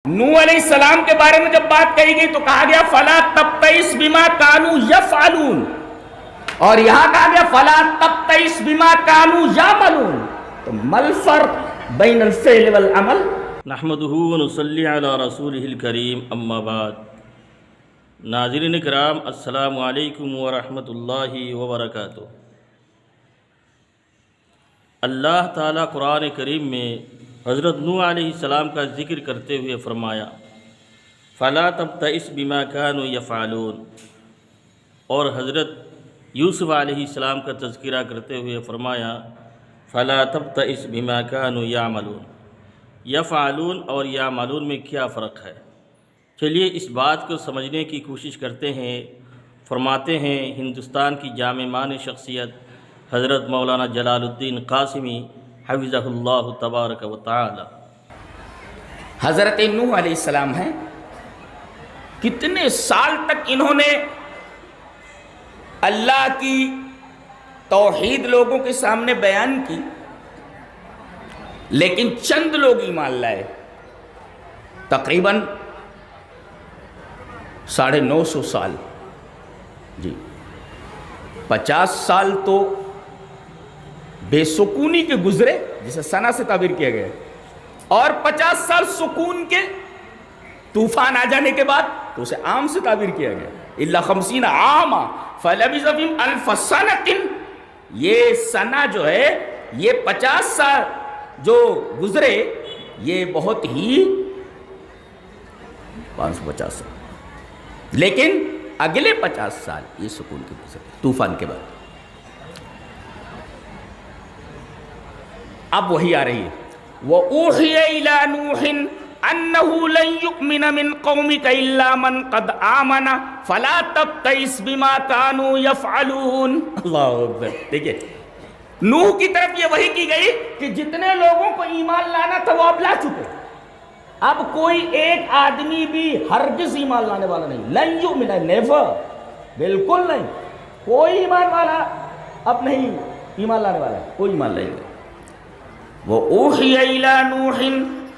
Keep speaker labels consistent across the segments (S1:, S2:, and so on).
S1: نوح علیہ السلام کے بارے میں جب بات کہی گئی تو کہا گیا فلا تبتئس بما کانوا یفعلون، اور یہاں کہا گیا فلا تبتئس بما کانوا یعملون. تو ما الفرق بین الفعل والعمل؟
S2: نحمده ونصلی علی رسولہ الکریم، اما بعد. ناظرین کرام، السلام علیکم ورحمۃ اللہ وبرکاتہ. اللہ تعالیٰ قرآن کریم میں حضرت نوح علیہ السلام کا ذکر کرتے ہوئے فرمایا فَلَا تَبْتَئِسْ بِمَا كَانُوا يَفْعَلُونَ، اور حضرت یوسف علیہ السلام کا تذکرہ کرتے ہوئے فرمایا فَلَا تَبْتَئِسْ بِمَا كَانُوا يَعْمَلُونَ. یفعلون اور یعملون میں کیا فرق ہے؟ چلیے اس بات کو سمجھنے کی کوشش کرتے ہیں. فرماتے ہیں ہندوستان کی جامع مان شخصیت حضرت مولانا جلال الدین قاسمی حفظہ اللہ تبارک و تعالی.
S1: حضرت نوح علیہ السلام ہیں، کتنے سال تک انہوں نے اللہ کی توحید لوگوں کے سامنے بیان کی، لیکن چند لوگ ایمان لائے. تقریباً 950 سال، جی 50 سال تو بے سکونی کے گزرے جسے سنا سے تعبیر کیا گیا، اور 50 سال سکون کے طوفان آ جانے کے بعد تو اسے عام سے تعبیر کیا گیا. الا 50 عاما فلبث فیہم 1000 سنۃ. یہ سنا جو ہے، یہ 50 سال جو گزرے، یہ بہت ہی 550 سال، لیکن اگلے 50 سال یہ سکون کے گزرے طوفان کے بعد. اب وہی آ رہی ہے وَأُوحِيَ إِلَى نُوحٍ أَنَّهُ لَن يُؤْمِنَ مِن قَوْمِكَ إِلَّا مَن قَدْ آمَنَ فَلَا تَبْتَئِسْ بِمَا كَانُوا يَفْعَلُونَ. اللہ اکبر. دیکھیے نوح کی طرف یہ وحی کی گئی کہ جتنے لوگوں کو ایمان لانا تھا وہ اب لا چکے. اب کوئی ایک آدمی بھی ہرگز ایمان لانے والا نہیں. لن یؤمن، نیور، بالکل نہیں. کوئی ایمان والا اب نہیں ایمان لانے والا ہے، کوئی ایمان نہیں. وَأُوحِيَ إِلَى نُوحٍ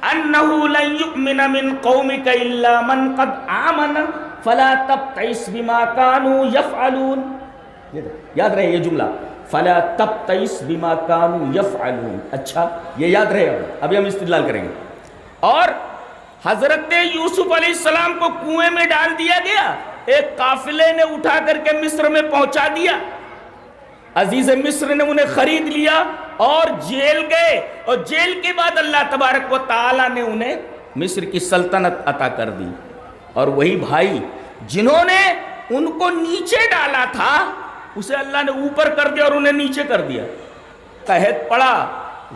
S1: أَنَّهُ لَن يُؤْمِنَ مِن قَوْمِكَ إِلَّا مَن قَدْ آمَنَ فَلَا تَبْتَئِسْ بِمَا كَانُوا يَفْعَلُونَ. یاد رہے یہ جملہ فَلَا تَبْتَئِسْ بِمَا كَانُوا يَفْعَلُونَ. اچھا یہ یاد رہے. ابھی ہم استدلال کریں گے. اور حضرت یوسف علیہ السلام کو کنویں میں ڈال دیا گیا، ایک قافلے نے اٹھا کر کے مصر میں پہنچا دیا. عزیز مصر نے انہیں خرید لیا اور جیل گئے، اور جیل کے بعد اللہ تبارک و تعالی نے انہیں مصر کی سلطنت عطا کر دی. اور وہی بھائی جنہوں نے ان کو نیچے ڈالا تھا اسے اللہ نے اوپر کر دیا اور انہیں نیچے کر دیا. قحط پڑا،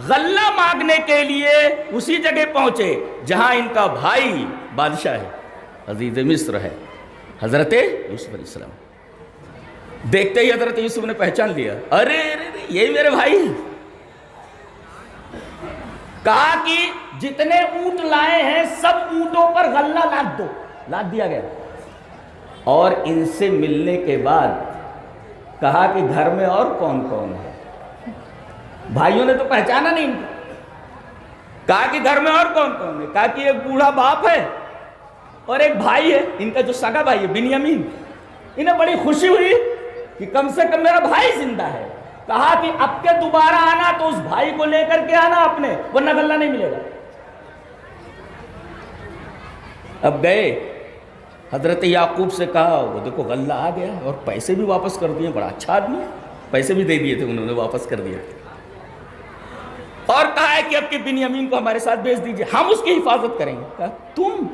S1: غلہ مانگنے کے لیے اسی جگہ پہنچے جہاں ان کا بھائی بادشاہ ہے، عزیز مصر ہے حضرت یوسف علیہ السلام. دیکھتے ہی حضرت یوسف نے پہچان لیا، ارے یہی میرے بھائی. کہا کہ جتنے اونٹ لائے ہیں سب اونٹوں پر غلہ لاد دو. لاد دیا گیا. اور ان سے ملنے کے بعد کہا کہ گھر میں اور کون کون ہے. بھائیوں نے تو پہچانا نہیں ان کو. کہا کہ گھر میں اور کون کون ہے. کہا کہ ایک بوڑھا باپ ہے اور ایک بھائی ہے، ان کا جو سگا بھائی ہے بنیامین. انہیں بڑی خوشی ہوئی کہ کم سے کم میرا بھائی زندہ ہے. کہا کہ اب کے دوبارہ آنا تو اس بھائی کو لے کر کے آنا اپنے، ورنہ غلہ نہیں ملے گا. اب گئے، حضرت یعقوب سے کہا وہ دیکھو غلہ آ گیا اور پیسے بھی واپس کر دیے. بڑا اچھا آدمی ہے، پیسے بھی دے دیے تھے انہوں نے، واپس کر دیا. اور کہا ہے کہ اب کے بنیامین کو ہمارے ساتھ بھیج دیجئے، ہم اس کی حفاظت کریں گے. کہا تم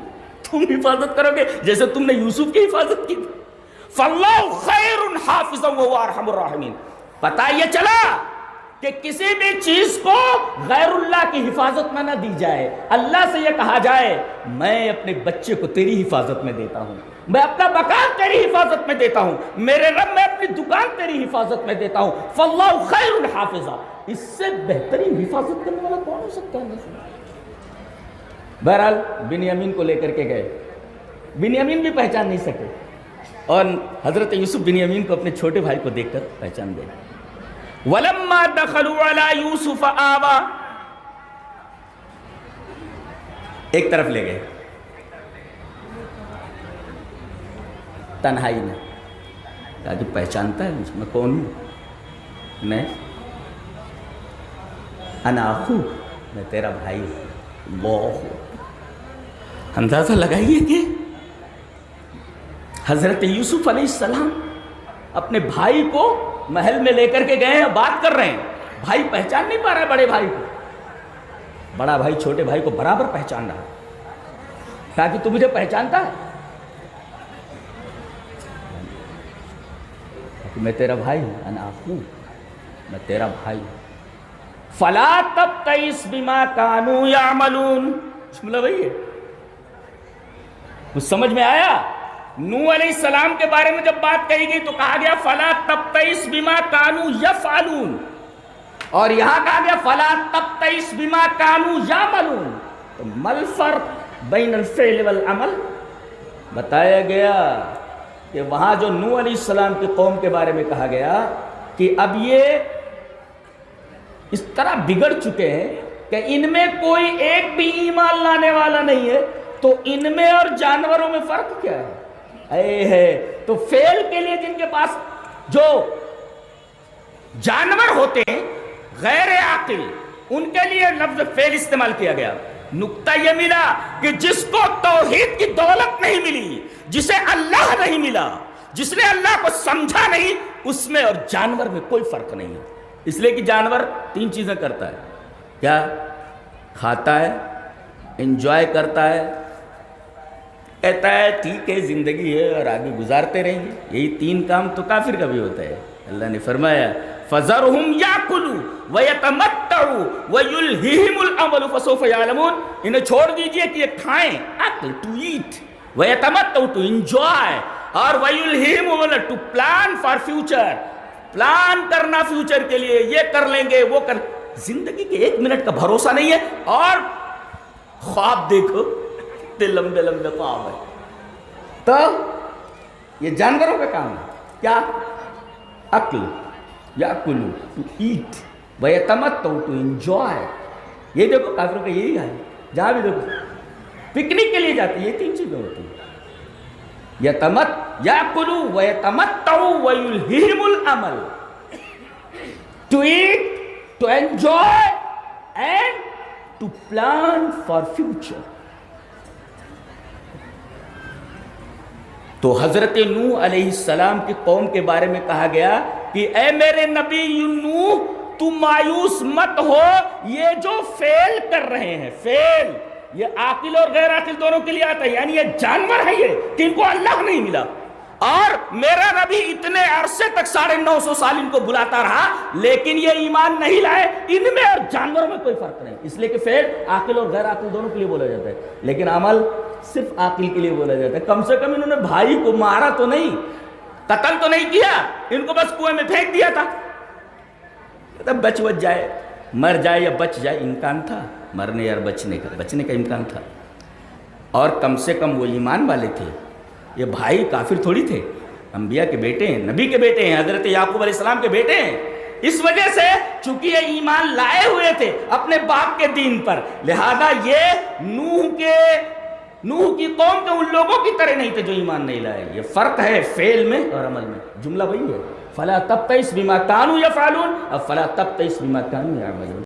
S1: حفاظت کرو گے جیسے تم نے یوسف کی حفاظت کی. فَاللَّهُ خَيْرٌ حَافِظًا وَهُوَ أَرْحَمُ الرَّاحِمِينَ. پتہ یہ چلا کہ کسی بھی چیز کو غیر اللہ کی حفاظت میں نہ دی جائے. اللہ سے یہ کہا جائے میں اپنے بچے کو تیری حفاظت میں دیتا ہوں، میں اپنا مکان تیری حفاظت میں دیتا ہوں، میرے رب میں اپنی دکان تیری حفاظت میں دیتا ہوں. فَاللَّهُ خَيْرٌ حَافِظًا. اس سے بہترین حفاظت کرنے والا کون ہو سکتا ہے؟ بہرحال بنیامین کو لے کر کے گئے. بنیامین بھی پہچان نہیں سکے، اور حضرت یوسف بنیامین کو اپنے چھوٹے بھائی کو دیکھ کر پہچان گئے. وَلَمَّا دَخَلُوا عَلَى يُوسُفَ آوَى. ایک طرف لے گئے. تنہائی میں کہا کہ پہچانتا ہے مجھ میں کون ہوں؟ میں انا اخو، میں تیرا بھائی ہوں۔ اللہ، اندازہ لگائیے کہ حضرت یوسف علیہ السلام اپنے بھائی کو محل میں لے کر کے گئے ہیں، بات کر رہے ہیں، بھائی پہچان نہیں پا رہا ہے بڑے بھائی کو، بڑا بھائی چھوٹے بھائی کو برابر پہچان رہا ہے، کہا کہ تو مجھے پہچانتا ہے؟ کہ میں تیرا بھائی ہوں، انا اخو، میں تیرا بھائی ہوں۔ فلا تبتئس بما كانوا يعملون، جملہ وہی ہے، کچھ سمجھ میں آیا؟ نوح علیہ السلام کے بارے میں جب بات کہی گئی تو کہا گیا فلا تبتئس بما كانوا يفعلون، اور یہاں کہا گیا فلا تبتئس بما كانوا يعملون، تو ما الفرق بین الفعل والعمل؟ بتایا گیا کہ وہاں جو نوح علیہ السلام کی قوم کے بارے میں کہا گیا کہ اب یہ اس طرح بگڑ چکے ہیں کہ ان میں کوئی ایک بھی ایمان لانے والا نہیں ہے، تو ان میں اور جانوروں میں فرق کیا ہے؟ اے ہے تو فعل کے لیے جن کے پاس جو جانور ہوتے ہیں غیر عاقل، ان کے لیے لفظ فعل استعمال کیا گیا۔ نقطہ یہ ملا کہ جس کو توحید کی دولت نہیں ملی، جسے اللہ نہیں ملا، جس نے اللہ کو سمجھا نہیں، اس میں اور جانور میں کوئی فرق نہیں ہے۔ اس لیے کہ جانور تین چیزیں کرتا ہے، کیا؟ کھاتا ہے، انجوائے کرتا ہے، کہتا ہے ٹھیک ہے زندگی ہے اور آگے گزارتے رہیں گے، یہی تین کام تو کافر کا بھی ہوتا ہے۔ اللہ نے فرمایا فَذَرْهُمْ يَأْكُلُوا وَيَتَمَتَّعُوا وَيُلْهِهِمُ الْأَمَلُ فَسَوْفَ يَعْلَمُونَ، انہیں چھوڑ دیجئے کہ یہ کھائیں، اکل ٹو ایٹ، وَيَتَمَتَّعُوا ٹو انجوائے، اور وَيُلْهِهِمُ to plan for future, plan کرنا فیوچر کے لیے، یہ کر لیں گے وہ کر، زندگی کے ایک منٹ کا بھروسہ نہیں ہے، اور خواب دیکھو اتنے لمبے لمبے خواب ہے۔ تو یہ جانوروں کا کام ہے، کیا؟ عقل، یاکلو ٹو ایٹ، ویتمتعوا ٹو انجوائے۔ یہ دیکھو کافروں کا یہی ہے، جہاں بھی دیکھو پکنک کے لیے جاتے ہیں، یہ تین چیزیں ہوتی ہیں، یاکلو ویتمتعوا ویلہہم العمل، to eat, to enjoy and to plan for future. تو حضرت نوح علیہ السلام کی قوم کے بارے میں کہا گیا کہ اے میرے نبی نوح، تم مایوس مت ہو، یہ جو فعل کر رہے ہیں، فعل یہ عاقل اور غیر عاقل دونوں کے لیے آتا ہے، یعنی یہ جانور ہے یہ کہ ان کو اللہ نہیں ملا، اور میرا نبی اتنے عرصے تک 950 سال ان کو بلاتا رہا، لیکن یہ ایمان نہیں لائے، ان میں اور جانوروں میں کوئی فرق نہیں، اس لیے کہ فعل عاقل اور غیر عاقل دونوں کے لیے بولا جاتا ہے، لیکن عمل صرف عاقل کے لیے بولا جاتا ہے۔ کم سے کم انہوں نے بھائی کو مارا تو نہیں، قتل تو نہیں کیا، ان کو بس کنویں میں پھینک دیا تھا، بچ جائے، مر جائے یا بچ جائے، امکان تھا مرنے یا بچنے کا امکان تھا، اور کم سے کم وہ ایمان والے تھے، یہ بھائی کافر تھوڑی تھے، انبیاء کے بیٹے ہیں، نبی کے بیٹے ہیں، حضرت یعقوب علیہ السلام کے بیٹے ہیں، اس وجہ سے چونکہ یہ ایمان لائے ہوئے تھے اپنے باپ کے دین پر، لہذا یہ نوح کی قوم کے ان لوگوں کی طرح نہیں تھے جو ایمان نہیں لائے۔ یہ فرق ہے فعل میں اور عمل میں، جملہ وہی ہے، فلا تبتئس بما كانوا يفعلون، اب فلا تبتئس بما كانوا يعملون۔